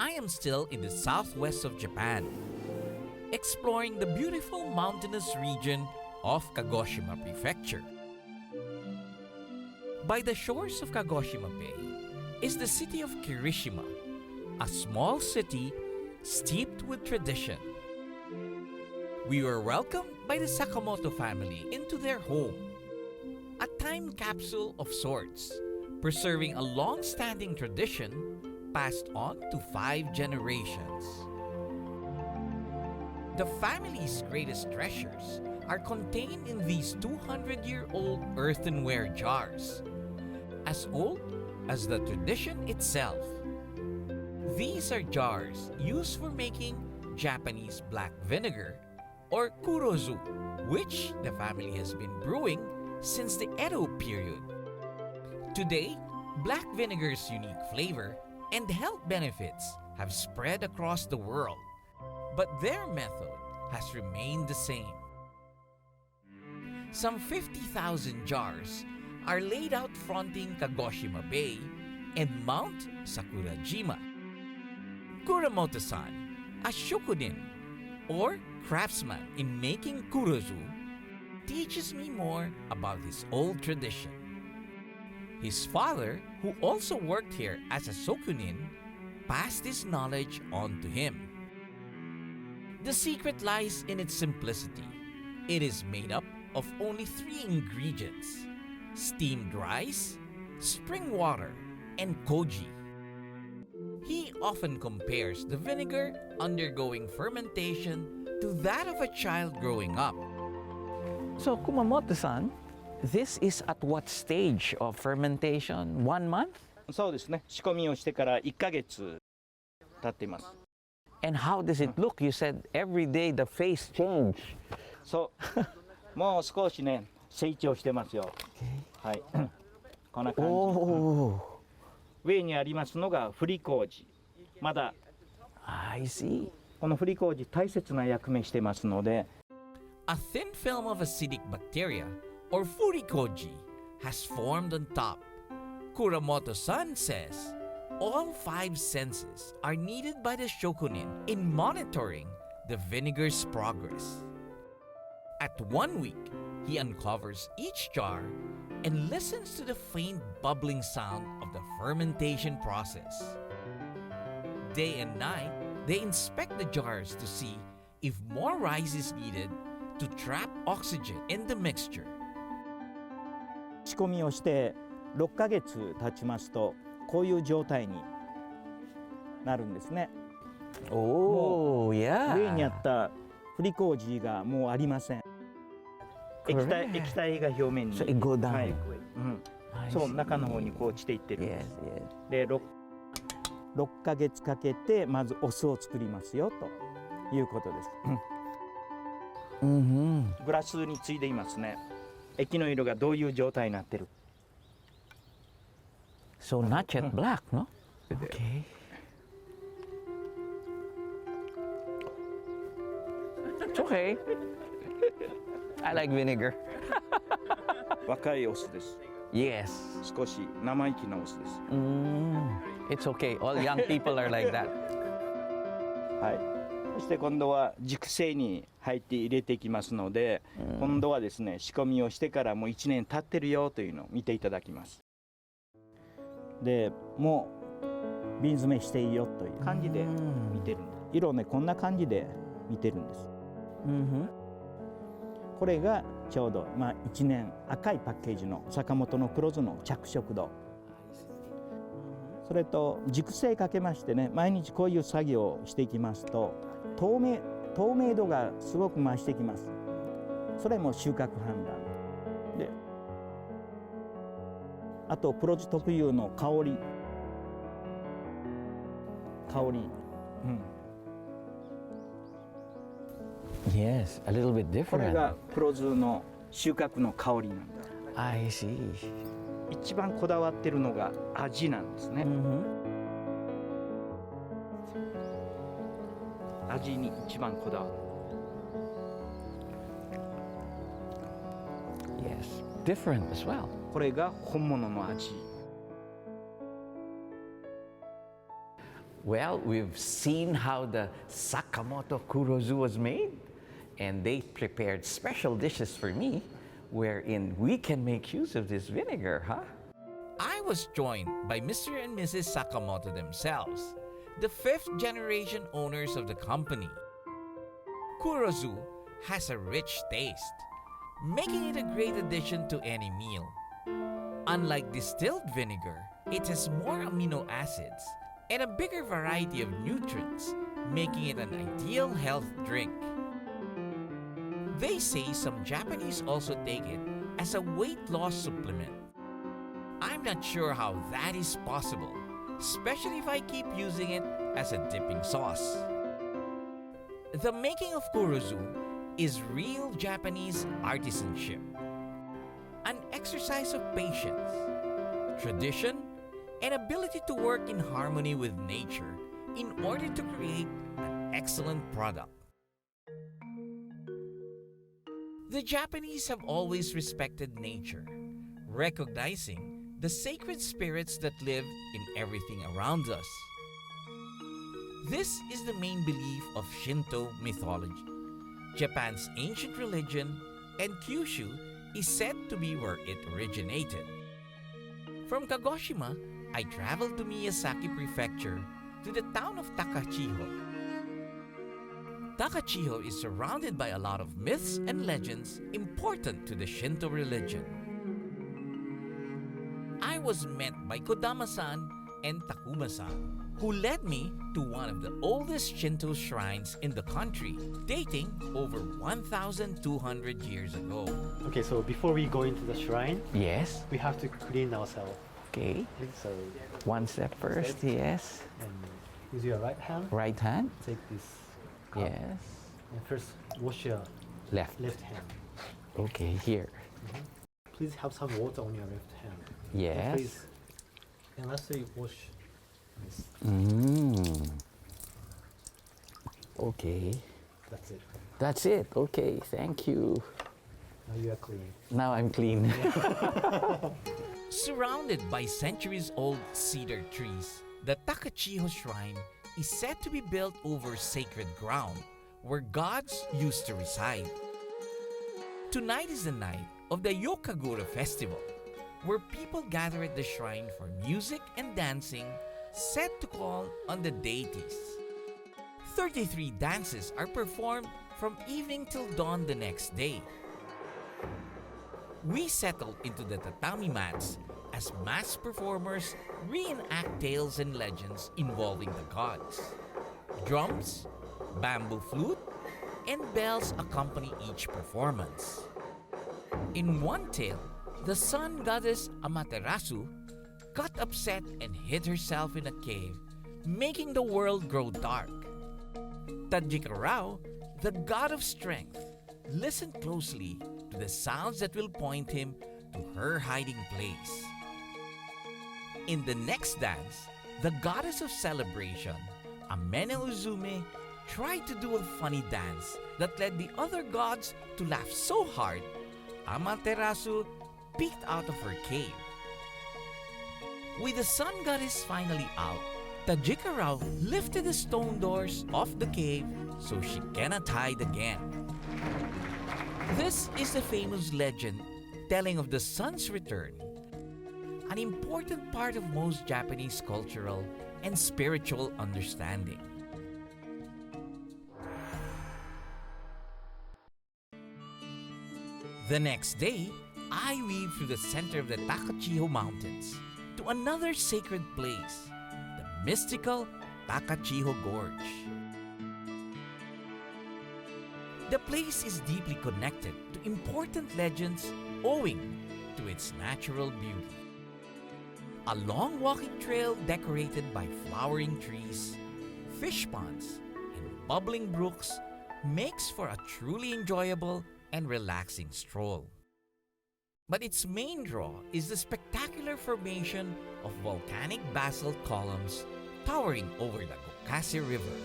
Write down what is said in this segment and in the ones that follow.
I am still in the southwest of Japan, exploring the beautiful mountainous region of Kagoshima Prefecture. By the shores of Kagoshima Bay is the city of Kirishima, a small city steeped with tradition. We were welcomed by the Sakamoto family into their home, a time capsule of sorts, preserving a long-standing tradition passed on to 5 generations. The family's greatest treasures are contained in these 200-year-old earthenware jars, as old as the tradition itself. These are jars used for making Japanese black vinegar, or kurozu, which the family has been brewing since the Edo period. Today, black vinegar's unique flavor and health benefits have spread across the world, but their method has remained the same. Some 50,000 jars are laid out fronting Kagoshima Bay and Mount Sakurajima. Kuramoto-san, a shokunin, or craftsman in making kurozu, teaches me more about his old tradition. His father, who also worked here as a shokunin, passed his knowledge on to him. The secret lies in its simplicity. It is made up of only 3 ingredients: steamed rice, spring water, and koji. He often compares the vinegar undergoing fermentation to that of a child growing up. So, Kumamoto-san, this is at what stage of fermentation? 1 month? そうですね。仕込みをしてから1ヶ月経っています。And how does it look? You said every day the face change. そう。もう少しね、成長してますよ。はい。こんな感じ。Oh, 上にありますのが振り麹。まだ I see. この振り麹大切な役目してますので。A thin film of acidic bacteria, or furikoji, has formed on top. Kuramoto-san says all 5 senses are needed by the shokunin in monitoring the vinegar's progress. At 1 week, he uncovers each jar and listens to the faint bubbling sound of the fermentation process. Day and night, they inspect the jars to see if more rice is needed to trap oxygen in the mixture. 仕込みをして6ヶ月経ちますとこういう状態になるんですね。Oh, 上 yeah. にあった振り麹がもうありません。液体が表面に。So it go down. はい。そう中の方にこう落ちていってるんです。で6ヶ月かけてまずお酢を作りますよということです。グラスについていますね。液の色がどういう状態になってる。So not yet black, no? Okay. It's okay. I like vinegar. 若いオスです。Yes. 少し生意気なオスです。It's okay. All young people are like that. はい。そして今度は熟成に入って入れていきますので、今度はですね仕込みをしてからもう1年経ってるよというのを見ていただきます。でもう瓶詰めしていいよという感じで見てるんです。色ねこんな感じで見てるんです。これがちょうど、1年赤いパッケージの坂本の黒酢の着色度。それと熟成かけましてね毎日こういう作業をしていきますと透明度がすごく増してきます。それも収穫判断で、あと黒酢特有の香り、Yes, a little bit これ different. が黒酢の収穫の香りなんです。 I see. 一番こだわってるのが味なんですね。味に一番こだわる。Yes, different as well. これが本物の味。Well, we've seen how the Sakamoto Kurozo was made, and they prepared special dishes for me wherein we can make use of this vinegar, huh? I was joined by Mr. and Mrs. Sakamoto themselves, the fifth generation owners of the company. Kurozu has a rich taste, making it a great addition to any meal. Unlike distilled vinegar, it has more amino acids and a bigger variety of nutrients, making it an ideal health drink. They say some Japanese also take it as a weight loss supplement. I'm not sure how that is possible, especially if I keep using it as a dipping sauce. The making of kurozu is real Japanese artisanship, an exercise of patience, tradition, and ability to work in harmony with nature in order to create an excellent product. The Japanese have always respected nature, recognizing the sacred spirits that live in everything around us. This is the main belief of Shinto mythology, Japan's ancient religion, and Kyushu is said to be where it originated. From Kagoshima, I traveled to Miyazaki Prefecture to the town of Takachiho. Takachiho is surrounded by a lot of myths and legends important to the Shinto religion. I was met by Kodama-san and Takuma-san, who led me to one of the oldest Shinto shrines in the country, dating over 1,200 years ago. Okay, so before we go into the shrine, Yes. we have to clean ourselves. Okay. So, One step first, yes. and use your right hand. Right hand. Take this cup. Yes. And first, wash your Left. left hand. Okay, here. Please have some water on your left hand. Yes. Please. And lastly, wash this. Okay. That's it. That's it. Okay, thank you. Now you are clean. Now I'm clean. Surrounded by centuries-old cedar trees, the Takachiho Shrine is said to be built over sacred ground where gods used to reside. Tonight is the night of the Yokagura Festival, where people gather at the shrine for music and dancing, said to call on the deities. 33 dances are performed from evening till dawn the next day. We settled into the tatami mats as masked performers reenact tales and legends involving the gods. Drums, bamboo flute, and bells accompany each performance. In one tale, the sun goddess Amaterasu got upset and hid herself in a cave, making the world grow dark. Tajikarao, the god of strength, listened closely to the sounds that will point him to her hiding place. In the next dance, the goddess of celebration, Amene Uzume, tried to do a funny dance that led the other gods to laugh so hard, Amaterasu peeked out of her cave. With the sun goddess finally out, Tajikarao lifted the stone doors off the cave so she cannot hide again. This is the famous legend telling of the sun's return, an important part of most Japanese cultural and spiritual understanding. The next day, I weave through the center of the Takachiho Mountains to another sacred place, the mystical Takachiho Gorge. The place is deeply connected to important legends owing to its natural beauty. A long walking trail decorated by flowering trees, fish ponds, and bubbling brooks makes for a truly enjoyable and relaxing stroll. But its main draw is the spectacular formation of volcanic basalt columns towering over the Gokase River.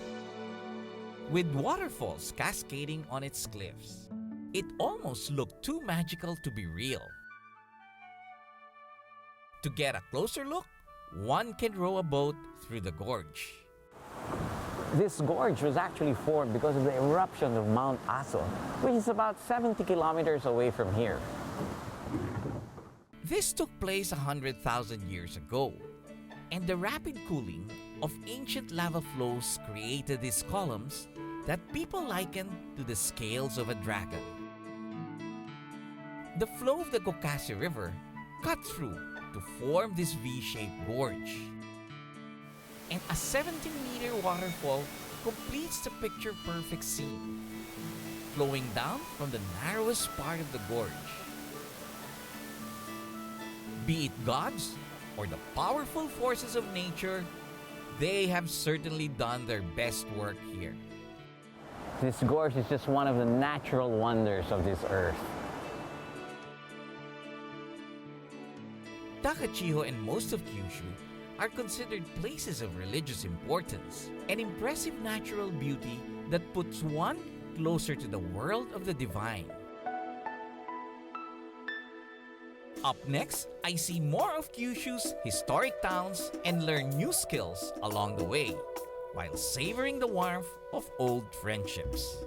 With waterfalls cascading on its cliffs, it almost looked too magical to be real. To get a closer look, one can row a boat through the gorge. This gorge was actually formed because of the eruption of Mount Aso, which is about 70 kilometers away from here. This took place 100,000 years ago, and the rapid cooling of ancient lava flows created these columns that people liken to the scales of a dragon. The flow of the Gokase River cut through to form this V-shaped gorge. And a 17-meter waterfall completes the picture-perfect scene, flowing down from the narrowest part of the gorge. Be it gods or the powerful forces of nature, they have certainly done their best work here. This gorge is just one of the natural wonders of this earth. Takachiho and most of Kyushu are considered places of religious importance and impressive natural beauty that puts one closer to the world of the divine. Up next, I see more of Kyushu's historic towns and learn new skills along the way, while savoring the warmth of old friendships.